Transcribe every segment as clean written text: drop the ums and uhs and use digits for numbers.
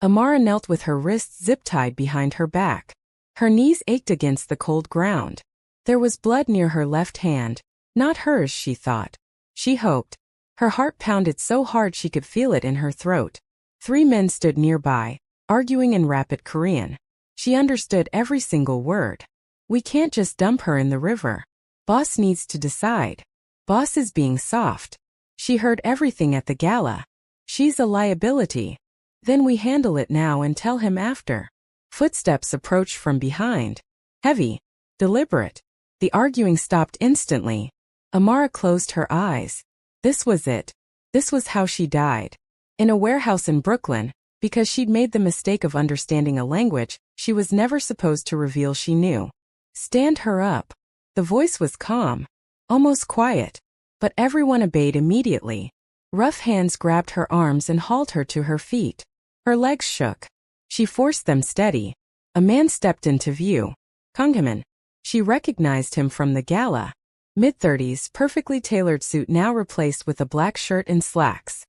Amara knelt with her wrists zip-tied behind her back. Her knees ached against the cold ground. There was blood near her left hand. Not hers, she thought. She hoped. Her heart pounded so hard she could feel it in her throat. 3 men stood nearby, arguing in rapid Korean. She understood every single word. We can't just dump her in the river. Boss needs to decide. Boss is being soft. She heard everything at the gala. She's a liability. Then we handle it now and tell him after. Footsteps approached from behind. Heavy. Deliberate. The arguing stopped instantly. Amara closed her eyes. This was it. This was how she died. In a warehouse in Brooklyn, because she'd made the mistake of understanding a language she was never supposed to reveal she knew. Stand her up. The voice was calm, almost quiet, but everyone obeyed immediately. Rough hands grabbed her arms and hauled her to her feet. Her legs shook. She forced them steady. A man stepped into view. Kunghaman. She recognized him from the gala. Mid-30s, perfectly tailored suit now replaced with a black shirt and slacks.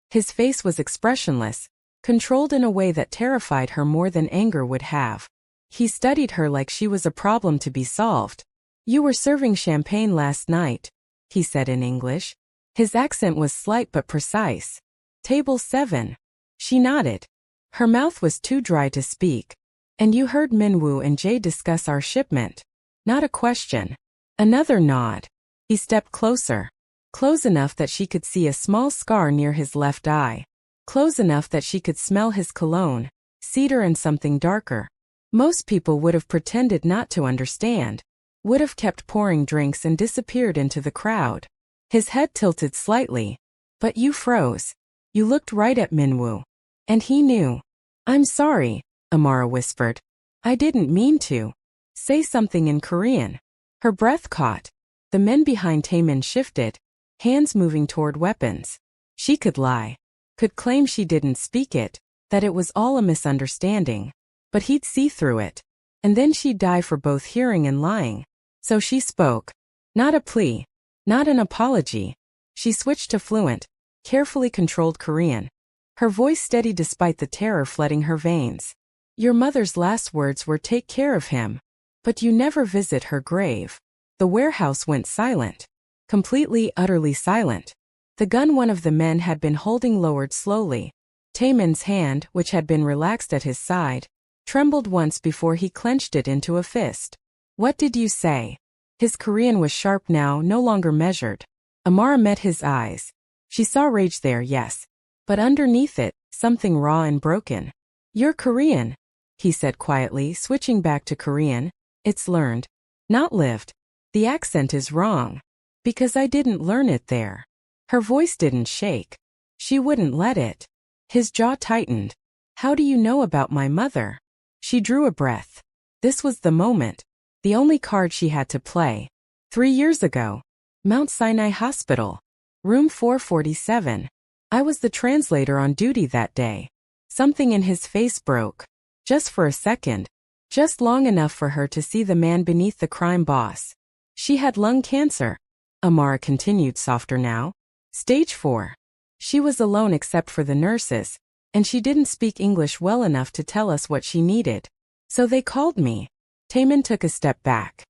His face was expressionless, controlled in a way that terrified her more than anger would have. He studied her like she was a problem to be solved. You were serving champagne last night, he said in English. His accent was slight but precise. Table 7. She nodded. Her mouth was too dry to speak. And you heard Minwoo and Jay discuss our shipment. Not a question. Another nod. He stepped closer. Close enough that she could see a small scar near his left eye. Close enough that she could smell his cologne, cedar and something darker. Most people would have pretended not to understand. Would have kept pouring drinks and disappeared into the crowd. His head tilted slightly. But you froze. You looked right at Minwoo. And he knew. I'm sorry, Amara whispered. I didn't mean to. Say something in Korean. Her breath caught. The men behind Taemin shifted, hands moving toward weapons. She could lie. Could claim she didn't speak it, that it was all a misunderstanding. But he'd see through it. And then she'd die for both hearing and lying. So she spoke. Not a plea. Not an apology. She switched to fluent, carefully controlled Korean. Her voice steady despite the terror flooding her veins. Your mother's last words were take care of him. But you never visit her grave. The warehouse went silent. Completely, utterly silent. The gun one of the men had been holding lowered slowly. Taemin's hand, which had been relaxed at his side, trembled once before he clenched it into a fist. What did you say? His Korean was sharp now, no longer measured. Amara met his eyes. She saw rage there, yes. But underneath it, something raw and broken. You're Korean, he said quietly, switching back to Korean. It's learned. Not lived. The accent is wrong. Because I didn't learn it there. Her voice didn't shake. She wouldn't let it. His jaw tightened. How do you know about my mother? She drew a breath. This was the moment. The only card she had to play. 3 years ago. Mount Sinai Hospital. Room 447. I was the translator on duty that day. Something in his face broke. Just for a second. Just long enough for her to see the man beneath the crime boss. She had lung cancer. Amara continued softer now. Stage 4. She was alone except for the nurses, and she didn't speak English well enough to tell us what she needed. So they called me. Taemin took a step back.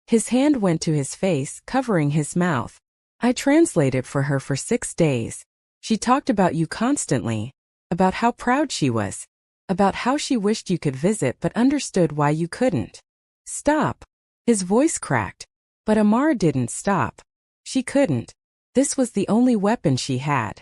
His hand went to his face, covering his mouth. I translated for her for 6 days. She talked about you constantly. About how proud she was. About how she wished you could visit but understood why you couldn't. Stop. His voice cracked. But Amara didn't stop. She couldn't. This was the only weapon she had.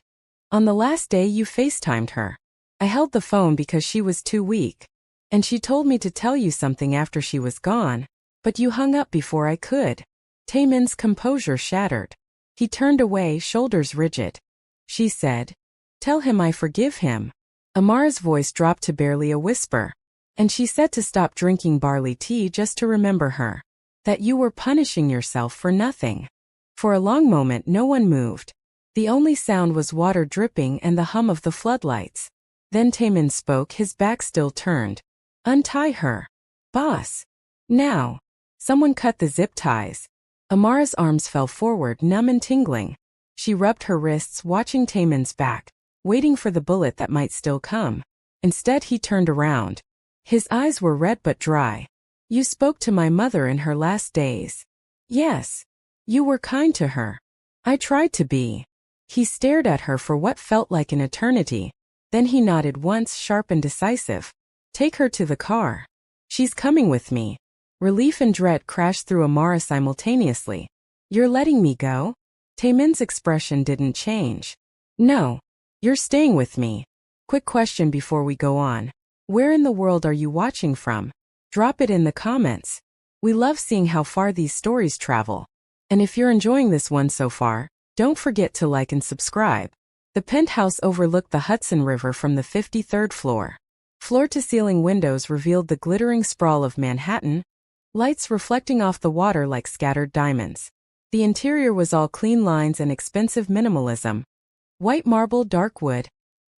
On the last day you FaceTimed her. I held the phone because she was too weak. And she told me to tell you something after she was gone. But you hung up before I could. Taemin's composure shattered. He turned away, shoulders rigid. She said, tell him I forgive him. Amara's voice dropped to barely a whisper. And she said to stop drinking barley tea just to remember her. That you were punishing yourself for nothing. For a long moment no one moved. The only sound was water dripping and the hum of the floodlights. Then Taemin spoke, his back still turned. Untie her. Boss. Now. Someone cut the zip ties. Amara's arms fell forward, numb and tingling. She rubbed her wrists, watching Taemin's back, waiting for the bullet that might still come. Instead, he turned around. His eyes were red but dry. You spoke to my mother in her last days. Yes. You were kind to her. I tried to be. He stared at her for what felt like an eternity. Then he nodded once, sharp and decisive. Take her to the car. She's coming with me. Relief and dread crashed through Amara simultaneously. You're letting me go? Taemin's expression didn't change. No. You're staying with me. Quick question before we go on. Where in the world are you watching from? Drop it in the comments. We love seeing how far these stories travel. And if you're enjoying this one so far, don't forget to like and subscribe. The penthouse overlooked the Hudson River from the 53rd floor. Floor-to-ceiling windows revealed the glittering sprawl of Manhattan, lights reflecting off the water like scattered diamonds. The interior was all clean lines and expensive minimalism. White marble, dark wood,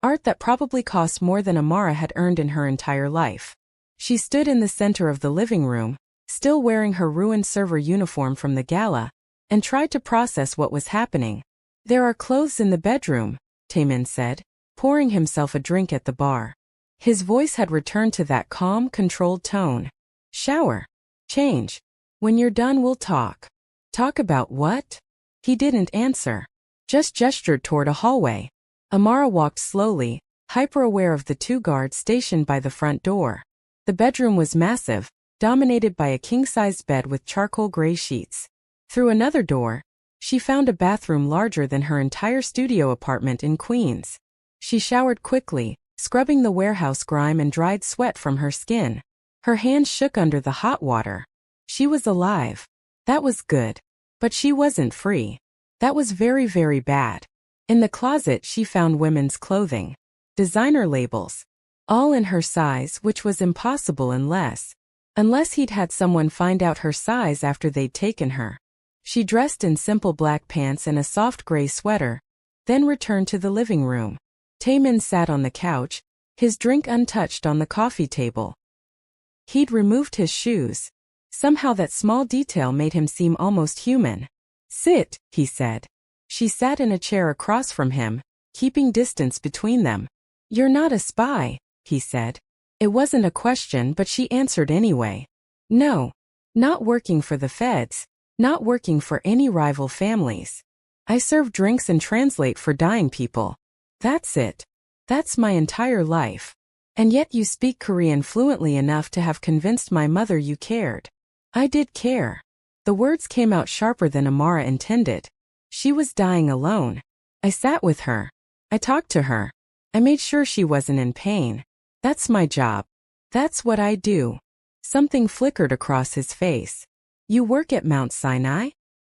art that probably cost more than Amara had earned in her entire life. She stood in the center of the living room, still wearing her ruined server uniform from the gala, and tried to process what was happening. There are clothes in the bedroom, Taemin said, pouring himself a drink at the bar. His voice had returned to that calm, controlled tone. Shower. Change. When you're done, we'll talk. Talk about what? He didn't answer. Just gestured toward a hallway. Amara walked slowly, hyper-aware of the two guards stationed by the front door. The bedroom was massive, dominated by a king-sized bed with charcoal gray sheets. Through another door, she found a bathroom larger than her entire studio apartment in Queens. She showered quickly, scrubbing the warehouse grime and dried sweat from her skin. Her hands shook under the hot water. She was alive. That was good. But she wasn't free. That was very, very bad. In the closet, she found women's clothing. Designer labels. All in her size, which was impossible unless he'd had someone find out her size after they'd taken her. She dressed in simple black pants and a soft gray sweater, then returned to the living room. Taemin sat on the couch, his drink untouched on the coffee table. He'd removed his shoes. Somehow that small detail made him seem almost human. Sit, he said. She sat in a chair across from him, keeping distance between them. You're not a spy, he said. It wasn't a question, but she answered anyway. No. Not working for the feds. Not working for any rival families. I serve drinks and translate for dying people. That's it. That's my entire life. And yet you speak Korean fluently enough to have convinced my mother you cared. I did care. The words came out sharper than Amara intended. She was dying alone. I sat with her. I talked to her. I made sure she wasn't in pain. That's my job. That's what I do. Something flickered across his face. You work at Mount Sinai?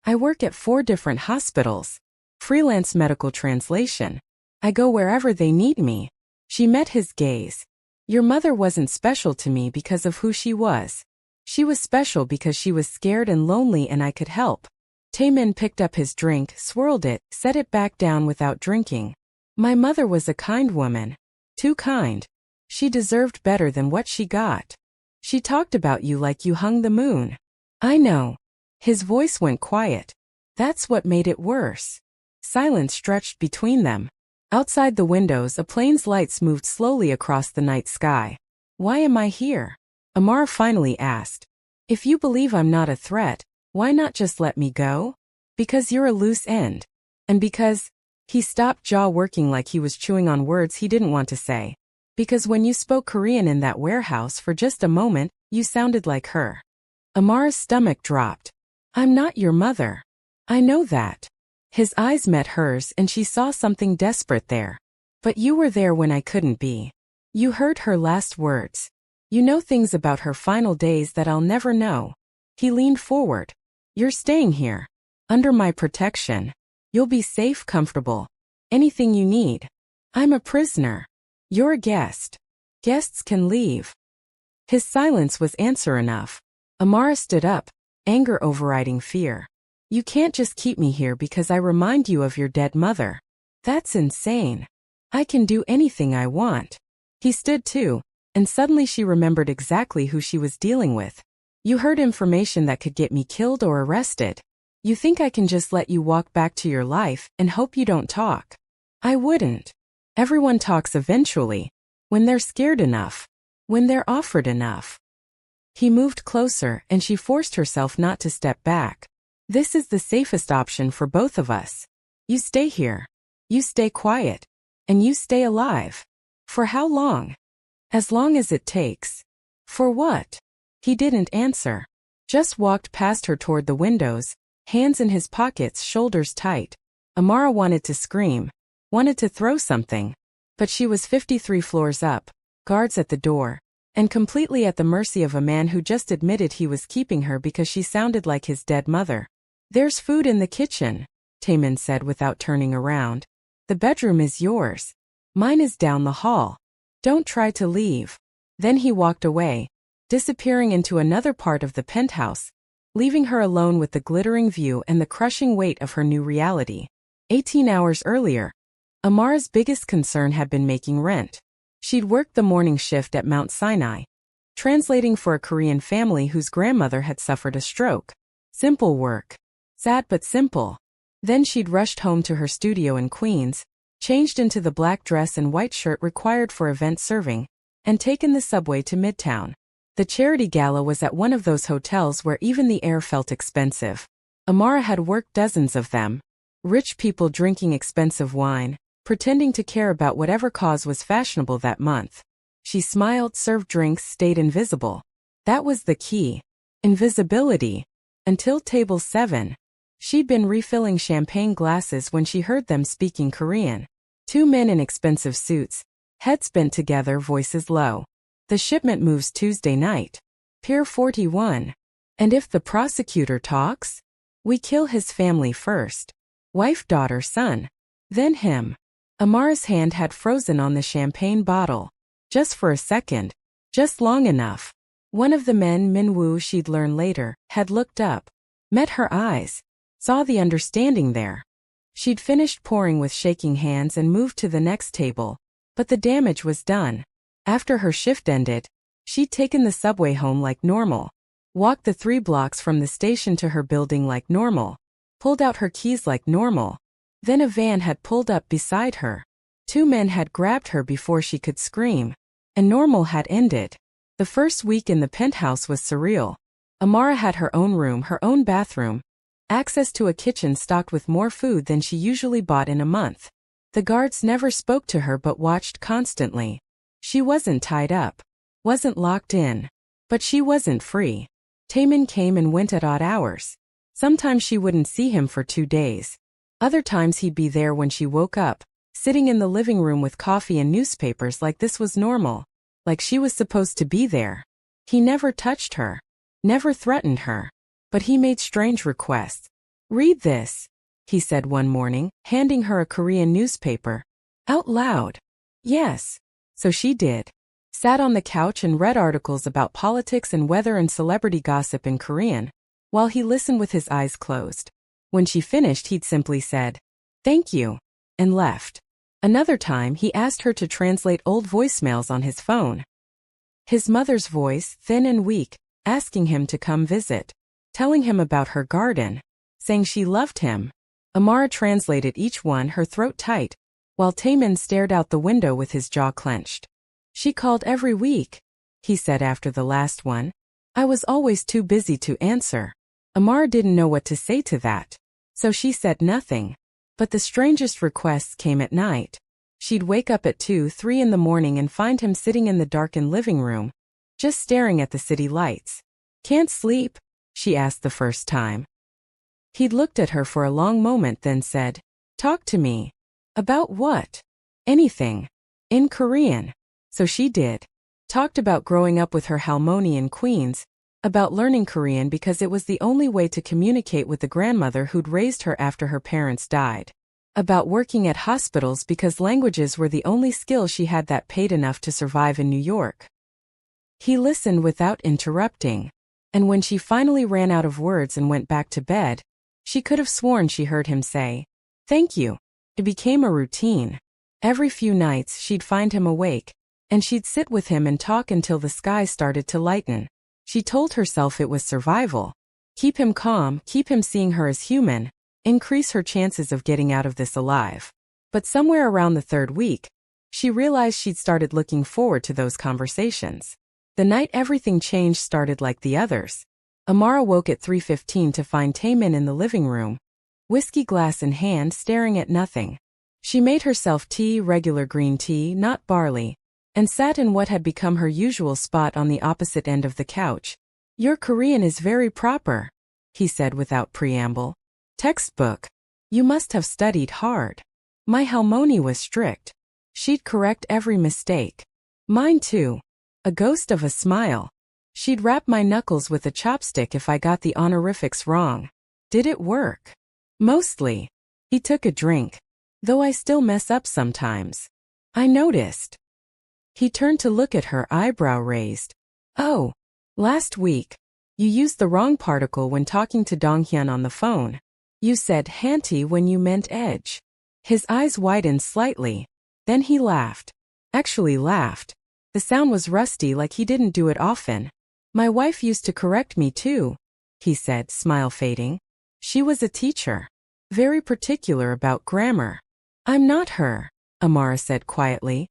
I work at 4 different hospitals. Freelance medical translation. I go wherever they need me. She met his gaze. Your mother wasn't special to me because of who she was. She was special because she was scared and lonely and I could help. Taemin picked up his drink, swirled it, set it back down without drinking. My mother was a kind woman. Too kind. She deserved better than what she got. She talked about you like you hung the moon. I know. His voice went quiet. That's what made it worse. Silence stretched between them. Outside the windows, a plane's lights moved slowly across the night sky. Why am I here? Amara finally asked. If you believe I'm not a threat, why not just let me go? Because you're a loose end. And because... He stopped, jaw working like he was chewing on words he didn't want to say. Because when you spoke Korean in that warehouse for just a moment, you sounded like her. Amara's stomach dropped. I'm not your mother. I know that. His eyes met hers and she saw something desperate there. But you were there when I couldn't be. You heard her last words. You know things about her final days that I'll never know. He leaned forward. You're staying here. Under my protection. You'll be safe, comfortable. Anything you need. I'm a prisoner. You're a guest. Guests can leave. His silence was answer enough. Amara stood up, anger overriding fear. You can't just keep me here because I remind you of your dead mother. That's insane. I can do anything I want. He stood too, and suddenly she remembered exactly who she was dealing with. You heard information that could get me killed or arrested. You think I can just let you walk back to your life and hope you don't talk? I wouldn't. Everyone talks eventually. When they're scared enough. When they're offered enough. He moved closer and she forced herself not to step back. This is the safest option for both of us. You stay here. You stay quiet. And you stay alive. For how long? As long as it takes. For what? He didn't answer. Just walked past her toward the windows, hands in his pockets, shoulders tight. Amara wanted to scream. Wanted to throw something. But she was 53 floors up, guards at the door, and completely at the mercy of a man who just admitted he was keeping her because she sounded like his dead mother. There's food in the kitchen, Taemin said without turning around. The bedroom is yours. Mine is down the hall. Don't try to leave. Then he walked away, disappearing into another part of the penthouse, leaving her alone with the glittering view and the crushing weight of her new reality. 18 hours earlier, Amara's biggest concern had been making rent. She'd worked the morning shift at Mount Sinai, translating for a Korean family whose grandmother had suffered a stroke. Simple work. Sad but simple. Then she'd rushed home to her studio in Queens, changed into the black dress and white shirt required for event serving, and taken the subway to Midtown. The charity gala was at one of those hotels where even the air felt expensive. Amara had worked dozens of them. Rich people drinking expensive wine, pretending to care about whatever cause was fashionable that month. She smiled, served drinks, stayed invisible. That was the key. Invisibility. Until table 7. She'd been refilling champagne glasses when she heard them speaking Korean. Two men in expensive suits, heads bent together, voices low. The shipment moves Tuesday night. Pier 41. And if the prosecutor talks? We kill his family first. Wife, daughter, son. Then him. Amara's hand had frozen on the champagne bottle. Just for a second. Just long enough. One of the men, Minwoo, she'd learn later, had looked up. Met her eyes. Saw the understanding there. She'd finished pouring with shaking hands and moved to the next table. But the damage was done. After her shift ended, she'd taken the subway home like normal. Walked the 3 blocks from the station to her building like normal. Pulled out her keys like normal. Then a van had pulled up beside her. 2 men had grabbed her before she could scream. And normal had ended. The first week in the penthouse was surreal. Amara had her own room, her own bathroom. Access to a kitchen stocked with more food than she usually bought in a month. The guards never spoke to her but watched constantly. She wasn't tied up. Wasn't locked in. But she wasn't free. Taemin came and went at odd hours. Sometimes she wouldn't see him for 2 days. Other times he'd be there when she woke up, sitting in the living room with coffee and newspapers like this was normal. Like she was supposed to be there. He never touched her. Never threatened her. But he made strange requests. Read this, he said one morning, handing her a Korean newspaper. Out loud. Yes. So she did. Sat on the couch and read articles about politics and weather and celebrity gossip in Korean, while he listened with his eyes closed. When she finished, he'd simply said, "Thank you," and left. Another time, he asked her to translate old voicemails on his phone. His mother's voice, thin and weak, asking him to come visit. Telling him about her garden. Saying she loved him. Amara translated each one, her throat tight, while Taemin stared out the window with his jaw clenched. She called every week, he said after the last one. I was always too busy to answer. Amara didn't know what to say to that. So she said nothing. But the strangest requests came at night. She'd wake up at 2, 3 in the morning and find him sitting in the darkened living room, just staring at the city lights. Can't sleep? She asked the first time. He'd looked at her for a long moment, then said, Talk to me. About what? Anything. In Korean. So she did. Talked about growing up with her halmoni in Queens, about learning Korean because it was the only way to communicate with the grandmother who'd raised her after her parents died. About working at hospitals because languages were the only skill she had that paid enough to survive in New York. He listened without interrupting. And when she finally ran out of words and went back to bed, she could have sworn she heard him say, Thank you. It became a routine. Every few nights she'd find him awake, and she'd sit with him and talk until the sky started to lighten. She told herself it was survival. Keep him calm, keep him seeing her as human, increase her chances of getting out of this alive. But somewhere around the 3rd week, She realized she'd started looking forward to those conversations. The night everything changed started like the others. Amara woke at 3:15 to find Taemin in the living room, whiskey glass in hand, staring at nothing. She made herself tea, regular green tea, not barley, and sat in what had become her usual spot on the opposite end of the couch. "Your Korean is very proper," he said without preamble. "Textbook. You must have studied hard." My Halmoni was strict. She'd correct every mistake. Mine too. A ghost of a smile. She'd rap my knuckles with a chopstick if I got the honorifics wrong. Did it work? Mostly. He took a drink. Though I still mess up sometimes. I noticed. He turned to look at her, eyebrow raised. "Oh. Last week. You used the wrong particle when talking to Donghyun on the phone. You said hanty when you meant edge." His eyes widened slightly. Then he laughed. Actually laughed. The sound was rusty, like he didn't do it often. "My wife used to correct me too," he said, smile fading. "She was a teacher. Very particular about grammar." "I'm not her," Amara said quietly.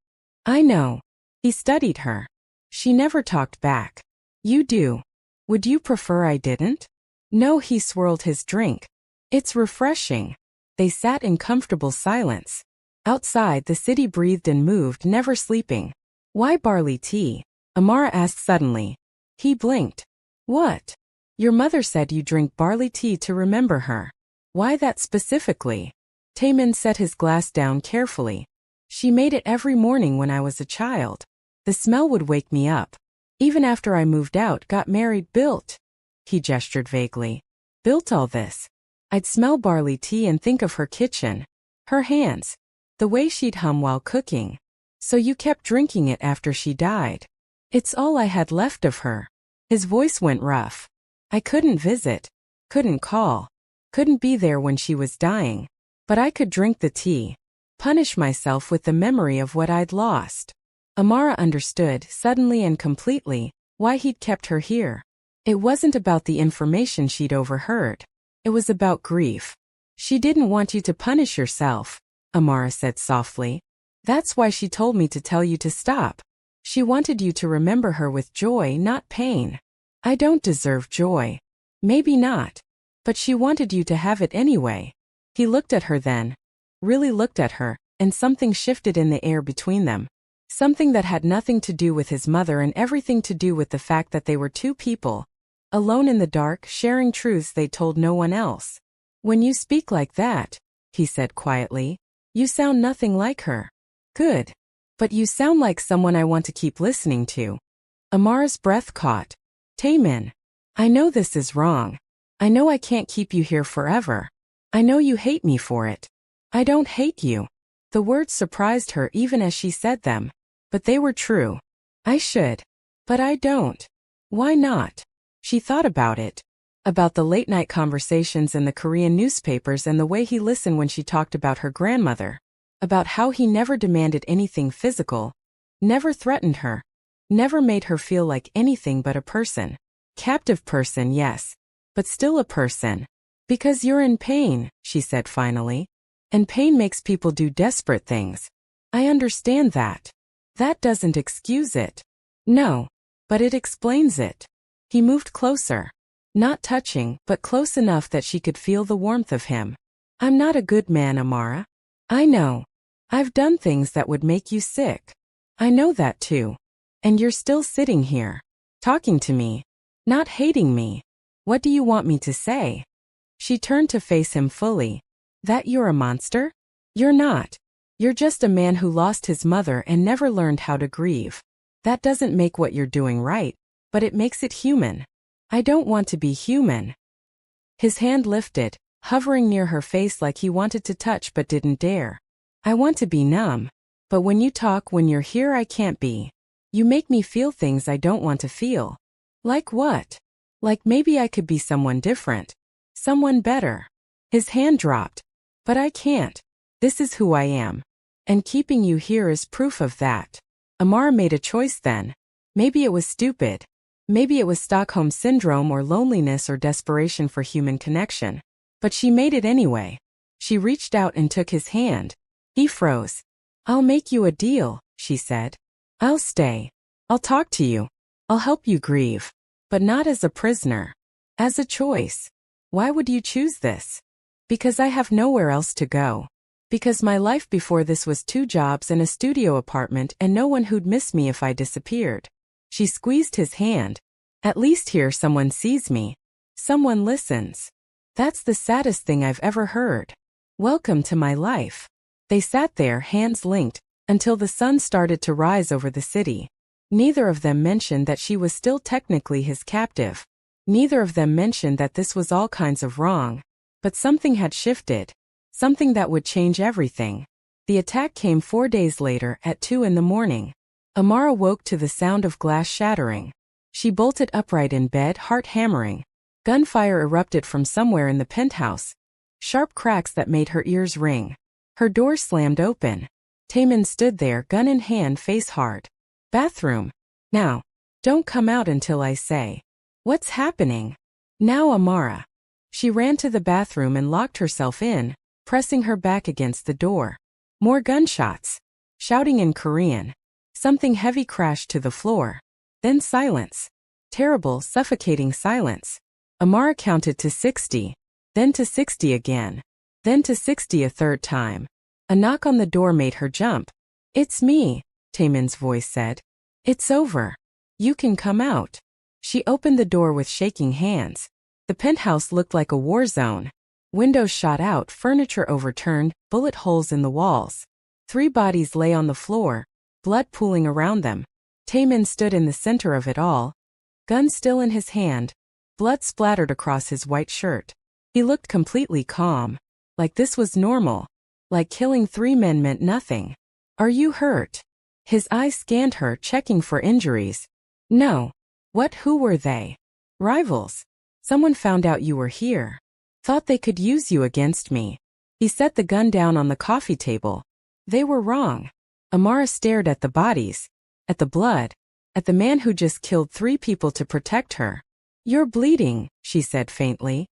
"I know." He studied her. She never talked back. "You do. Would you prefer I didn't?" "No," he swirled his drink. "It's refreshing." They sat in comfortable silence. Outside, the city breathed and moved, never sleeping. "Why barley tea?" Amara asked suddenly. He blinked. "What?" "Your mother said you drink barley tea to remember her." "Why that specifically?" Taemin set his glass down carefully. "She made it every morning when I was a child. The smell would wake me up. Even after I moved out, got married, built." He gestured vaguely. "Built all this. I'd smell barley tea and think of her kitchen. Her hands. The way she'd hum while cooking. So you kept drinking it after she died." "It's all I had left of her." His voice went rough. "I couldn't visit. Couldn't call. Couldn't be there when she was dying. But I could drink the tea. Punish myself with the memory of what I'd lost." Amara understood, suddenly and completely, why he'd kept her here. It wasn't about the information she'd overheard. It was about grief. "She didn't want you to punish yourself," Amara said softly. "That's why she told me to tell you to stop. She wanted you to remember her with joy, not pain." "I don't deserve joy." "Maybe not. But she wanted you to have it anyway." He looked at her then. Really looked at her, and something shifted in the air between them. Something that had nothing to do with his mother and everything to do with the fact that they were two people, alone in the dark, sharing truths they told no one else. "When you speak like that," he said quietly, "you sound nothing like her." "Good. But you sound like someone I want to keep listening to." Amara's breath caught. "Taemin, I know this is wrong. I know I can't keep you here forever. I know you hate me for it." "I don't hate you." The words surprised her even as she said them. But they were true. "I should. But I don't." "Why not?" She thought about it. About the late-night conversations in the Korean newspapers and the way he listened when she talked about her grandmother. About how he never demanded anything physical. Never threatened her. Never made her feel like anything but a person. Captive person, yes. But still a person. "Because you're in pain," she said finally. "And pain makes people do desperate things. I understand that. That doesn't excuse it." "No. But it explains it." He moved closer. Not touching, but close enough that she could feel the warmth of him. "I'm not a good man, Amara. I know. I've done things that would make you sick. I know that too. And you're still sitting here. Talking to me. Not hating me. What do you want me to say?" She turned to face him fully. "That you're a monster? You're not. You're just a man who lost his mother and never learned how to grieve. That doesn't make what you're doing right, but it makes it human. I don't want to be human." His hand lifted, hovering near her face like he wanted to touch but didn't dare. "I want to be numb. But when you talk, when you're here, I can't be. You make me feel things I don't want to feel." "Like what?" "Like maybe I could be someone different. Someone better." His hand dropped. "But I can't. This is who I am. And keeping you here is proof of that." Amara made a choice then. Maybe it was stupid. Maybe it was Stockholm Syndrome or loneliness or desperation for human connection. But she made it anyway. She reached out and took his hand. He froze. I'll make you a deal, she said. I'll stay. I'll talk to you. I'll help you grieve. But not as a prisoner. As a choice. Why would you choose this? Because I have nowhere else to go. Because my life before this was 2 jobs and a studio apartment and no one who'd miss me if I disappeared. She squeezed his hand. At least here someone sees me. Someone listens. That's the saddest thing I've ever heard. Welcome to my life. They sat there, hands linked, until the sun started to rise over the city. Neither of them mentioned that she was still technically his captive. Neither of them mentioned that this was all kinds of wrong. But something had shifted. Something that would change everything. The attack came 4 days later at 2 in the morning. Amara woke to the sound of glass shattering. She bolted upright in bed, heart hammering. Gunfire erupted from somewhere in the penthouse. Sharp cracks that made her ears ring. Her door slammed open. Taemin stood there, gun in hand, face hard. Bathroom. Now. Don't come out until I say. What's happening? Now, Amara. She ran to the bathroom and locked herself in, pressing her back against the door. More gunshots. Shouting in Korean. Something heavy crashed to the floor. Then silence. Terrible, suffocating silence. Amara counted to 60. Then to 60 again. Then to 60 a third time. A knock on the door made her jump. It's me, Taemin's voice said. It's over. You can come out. She opened the door with shaking hands. The penthouse looked like a war zone. Windows shot out, furniture overturned, bullet holes in the walls. 3 bodies lay on the floor, blood pooling around them. Taemin stood in the center of it all. Gun still in his hand. Blood splattered across his white shirt. He looked completely calm. Like this was normal. Like killing 3 men meant nothing. Are you hurt? His eyes scanned her, checking for injuries. No. What? Who were they? Rivals. Someone found out you were here. Thought they could use you against me. He set the gun down on the coffee table. They were wrong. Amara stared at the bodies. At the blood. At the man who just killed 3 people to protect her. You're bleeding, she said faintly.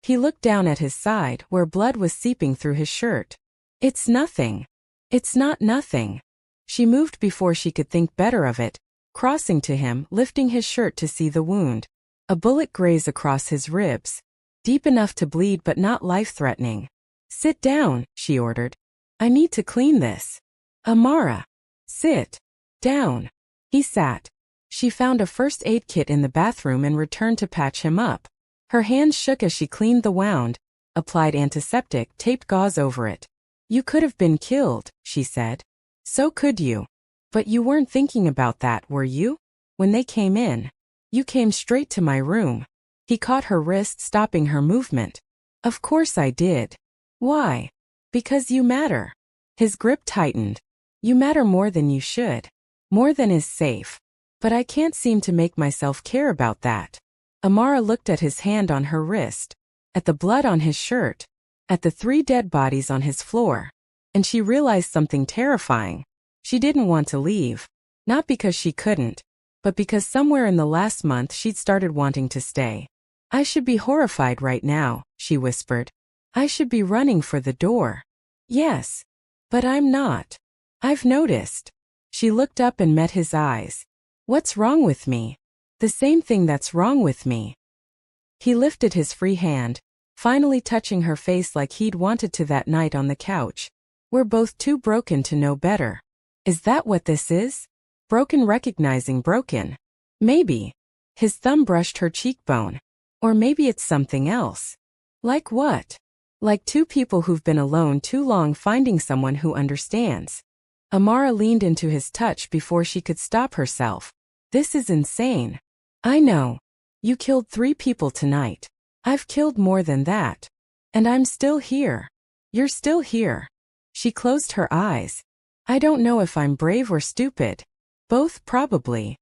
He looked down at his side, where blood was seeping through his shirt. It's nothing. It's not nothing. She moved before she could think better of it, crossing to him, lifting his shirt to see the wound. A bullet grazed across his ribs. Deep enough to bleed but not life-threatening. Sit down, she ordered. I need to clean this. Amara. Sit. Down. He sat. She found a first aid kit in the bathroom and returned to patch him up. Her hands shook as she cleaned the wound, applied antiseptic, taped gauze over it. You could have been killed, she said. So could you. But you weren't thinking about that, were you? When they came in. You came straight to my room. He caught her wrist, stopping her movement. Of course I did. Why? Because you matter. His grip tightened. You matter more than you should. More than is safe. But I can't seem to make myself care about that. Amara looked at his hand on her wrist. At the blood on his shirt. At the 3 dead bodies on his floor. And she realized something terrifying. She didn't want to leave. Not because she couldn't. But because somewhere in the last month she'd started wanting to stay. I should be horrified right now, she whispered. I should be running for the door. Yes. But I'm not. I've noticed. She looked up and met his eyes. What's wrong with me? The same thing that's wrong with me. He lifted his free hand, finally touching her face like he'd wanted to that night on the couch. We're both too broken to know better. Is that what this is? Broken, recognizing broken. Maybe. His thumb brushed her cheekbone. Or maybe it's something else. Like what? Like 2 people who've been alone too long, finding someone who understands. Amara leaned into his touch before she could stop herself. This is insane. I know. You killed 3 people tonight. I've killed more than that. And I'm still here. You're still here. She closed her eyes. I don't know if I'm brave or stupid. Both, probably.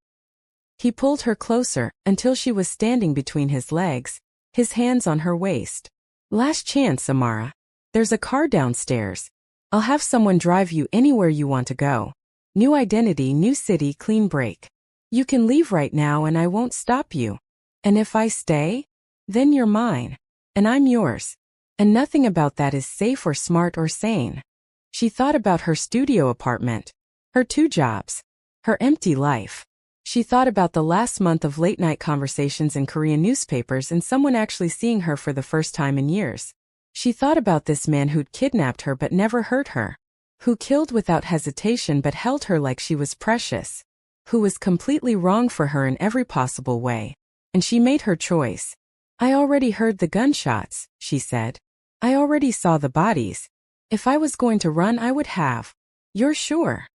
He pulled her closer, until she was standing between his legs, his hands on her waist. Last chance, Amara. There's a car downstairs. I'll have someone drive you anywhere you want to go. New identity, new city, clean break. You can leave right now and I won't stop you. And if I stay, then you're mine. And I'm yours. And nothing about that is safe or smart or sane. She thought about her studio apartment, her 2 jobs, her empty life. She thought about the last month of late-night conversations in Korean newspapers and someone actually seeing her for the first time in years. She thought about this man who'd kidnapped her but never hurt her, who killed without hesitation but held her like she was precious, who was completely wrong for her in every possible way. And she made her choice. I already heard the gunshots, she said. I already saw the bodies. If I was going to run, I would have. You're sure?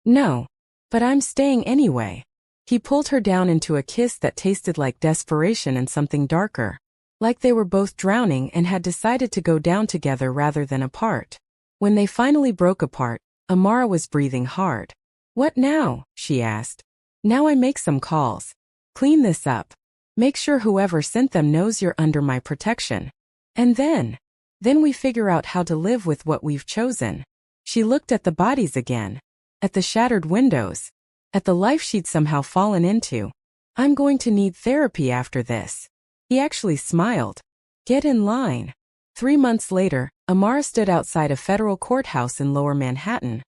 No. But I'm staying anyway. He pulled her down into a kiss that tasted like desperation and something darker, like they were both drowning and had decided to go down together rather than apart. When they finally broke apart, Amara was breathing hard. What now? She asked. Now I make some calls. Clean this up. Make sure whoever sent them knows you're under my protection. And then we figure out how to live with what we've chosen. She looked at the bodies again, at the shattered windows, at the life she'd somehow fallen into. I'm going to need therapy after this. He actually smiled. Get in line. 3 months later, Amara stood outside a federal courthouse in Lower Manhattan,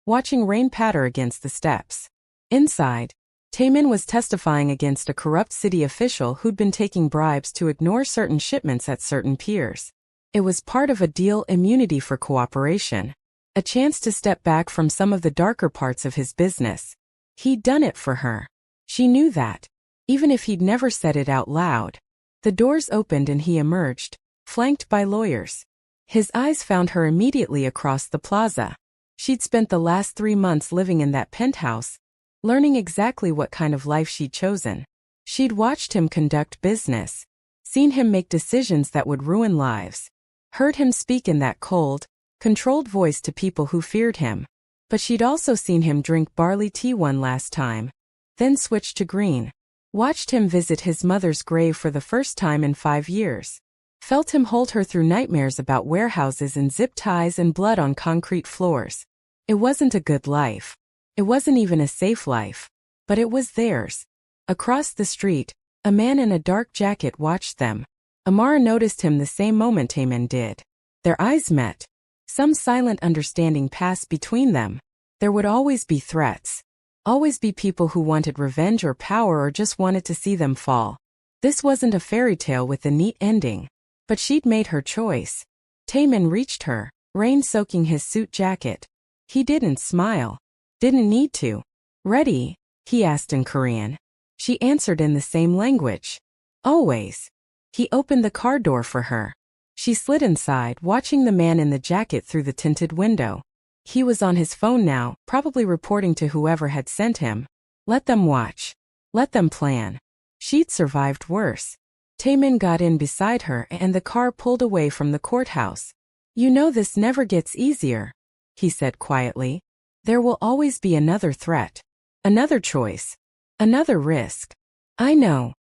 watching rain patter against the steps. Inside, Taemin was testifying against a corrupt city official who'd been taking bribes to ignore certain shipments at certain piers. It was part of a deal, immunity for cooperation, a chance to step back from some of the darker parts of his business. He'd done it for her. She knew that, even if he'd never said it out loud. The doors opened and he emerged, flanked by lawyers. His eyes found her immediately across the plaza. She'd spent the last 3 months living in that penthouse, learning exactly what kind of life she'd chosen. She'd watched him conduct business, seen him make decisions that would ruin lives, heard him speak in that cold, controlled voice to people who feared him. But she'd also seen him drink barley tea one last time, then switch to green. Watched him visit his mother's grave for the first time in 5 years. Felt him hold her through nightmares about warehouses and zip ties and blood on concrete floors. It wasn't a good life. It wasn't even a safe life. But it was theirs. Across the street, a man in a dark jacket watched them. Amara noticed him the same moment Taemin did. Their eyes met. Some silent understanding passed between them. There would always be threats. Always be people who wanted revenge or power or just wanted to see them fall. This wasn't a fairy tale with a neat ending. But she'd made her choice. Taemin reached her, rain soaking his suit jacket. He didn't smile. Didn't need to. Ready? He asked in Korean. She answered in the same language. Always. He opened the car door for her. She slid inside, watching the man in the jacket through the tinted window. He was on his phone now, probably reporting to whoever had sent him. Let them watch. Let them plan. She'd survived worse. Taemin got in beside her and the car pulled away from the courthouse. You know this never gets easier, he said quietly. There will always be another threat. Another choice. Another risk. I know.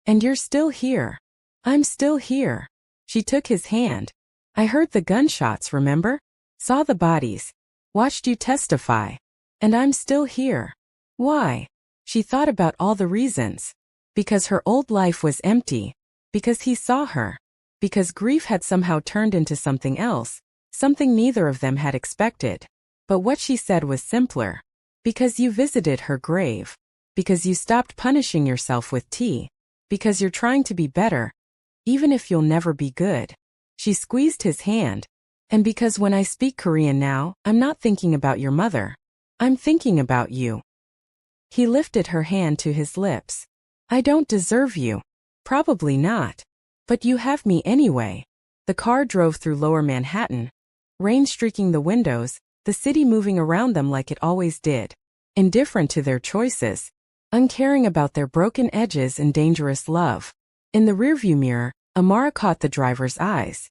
And you're still here. I'm still here. She took his hand. I heard the gunshots, remember? Saw the bodies. Watched you testify. And I'm still here. Why? She thought about all the reasons. Because her old life was empty. Because he saw her. Because grief had somehow turned into something else, something neither of them had expected. But what she said was simpler. Because you visited her grave. Because you stopped punishing yourself with tea. Because you're trying to be better. Even if you'll never be good. She squeezed his hand. And because when I speak Korean now, I'm not thinking about your mother. I'm thinking about you. He lifted her hand to his lips. I don't deserve you. Probably not. But you have me anyway. The car drove through Lower Manhattan. Rain streaking the windows, the city moving around them like it always did. Indifferent to their choices. Uncaring about their broken edges and dangerous love. In the rearview mirror, Amara caught the driver's eyes.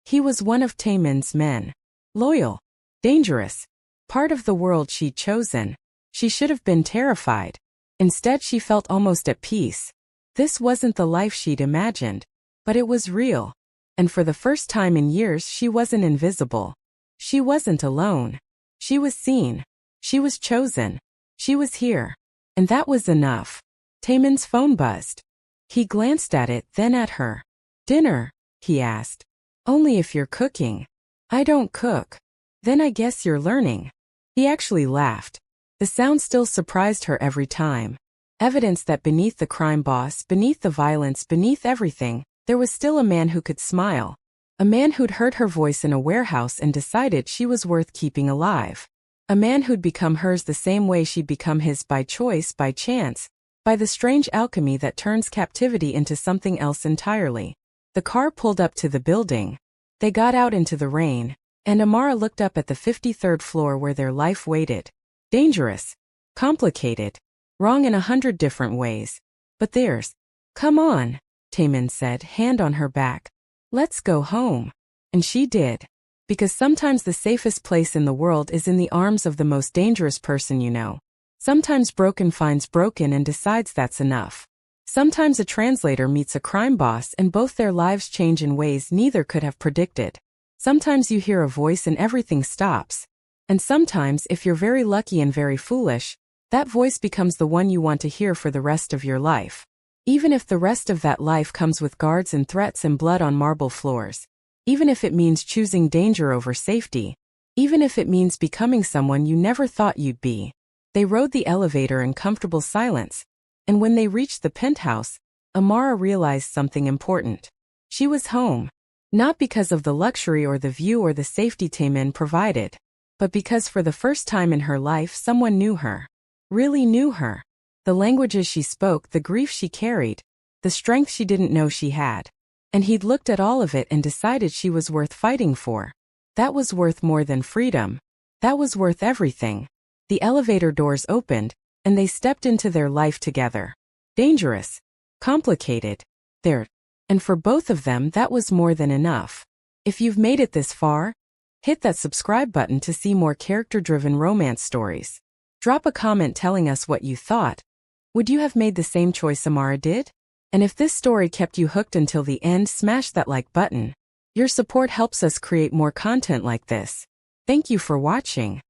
He was one of Taemin's men. Loyal. Dangerous. Part of the world she'd chosen. She should have been terrified. Instead she felt almost at peace. This wasn't the life she'd imagined. But it was real. And for the first time in years she wasn't invisible. She wasn't alone. She was seen. She was chosen. She was here. And that was enough. Taemin's phone buzzed. He glanced at it, then at her. Dinner? He asked. Only if you're cooking. I don't cook. Then I guess you're learning. He actually laughed. The sound still surprised her every time. Evidence that beneath the crime boss, beneath the violence, beneath everything, there was still a man who could smile. A man who'd heard her voice in a warehouse and decided she was worth keeping alive. A man who'd become hers the same way she'd become his, by choice, by chance, by the strange alchemy that turns captivity into something else entirely. The car pulled up to the building. They got out into the rain, and Amara looked up at the 53rd floor where their life waited. Dangerous. Complicated. Wrong in 100 different ways. But theirs. Come on, Taemin said, hand on her back. Let's go home. And she did. Because sometimes the safest place in the world is in the arms of the most dangerous person you know. Sometimes broken finds broken and decides that's enough. Sometimes a translator meets a crime boss and both their lives change in ways neither could have predicted. Sometimes you hear a voice and everything stops. And sometimes, if you're very lucky and very foolish, that voice becomes the one you want to hear for the rest of your life. Even if the rest of that life comes with guards and threats and blood on marble floors. Even if it means choosing danger over safety. Even if it means becoming someone you never thought you'd be. They rode the elevator in comfortable silence. And when they reached the penthouse, Amara realized something important. She was home. Not because of the luxury or the view or the safety Taemin provided, but because for the first time in her life someone knew her. Really knew her. The languages she spoke, the grief she carried, the strength she didn't know she had. And he'd looked at all of it and decided she was worth fighting for. That was worth more than freedom. That was worth everything. The elevator doors opened, and they stepped into their life together. Dangerous. Complicated. There. And for both of them that was more than enough. If you've made it this far, hit that subscribe button to see more character-driven romance stories. Drop a comment telling us what you thought. Would you have made the same choice Amara did? And if this story kept you hooked until the end, smash that like button. Your support helps us create more content like this. Thank you for watching.